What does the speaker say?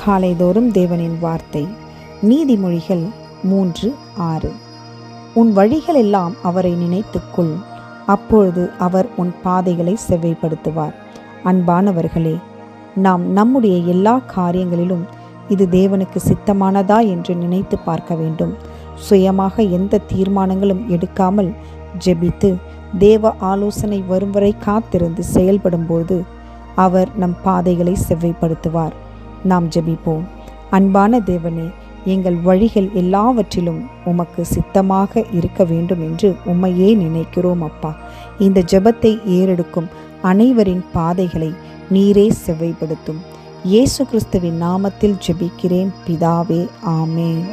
காலைதோறும் தேவனின் வார்த்தை. நீதிமொழிகள் 3:6. உன் வழிகளெல்லாம் அவரை நினைத்துக்கொள், அப்பொழுது அவர் உன் பாதைகளை செவ்வைப்படுத்துவார். அன்பானவர்களே, நாம் நம்முடைய எல்லா காரியங்களிலும் இது தேவனுக்கு சித்தமானதா என்று நினைத்து பார்க்க வேண்டும். சுயமாக எந்த தீர்மானங்களும் எடுக்காமல் ஜெபித்து தேவ ஆலோசனை வரும் வரை காத்திருந்து செயல்படும்போது அவர் நம் பாதைகளை செவ்வைப்படுத்துவார். நாம் ஜெபிப்போம். அன்பான தேவனே, எங்கள் வழிகள் எல்லாவற்றிலும் உமக்கு சித்தமாக இருக்க வேண்டும் என்று உம்மையே நினைக்கிறோம் அப்பா. இந்த ஜெபத்தை ஏறெடுக்கும் அனைவரின் பாதைகளை நீரே செவ்வைப்படுத்தும். இயேசு கிறிஸ்துவின் நாமத்தில் ஜெபிக்கிறேன் பிதாவே, ஆமேன்.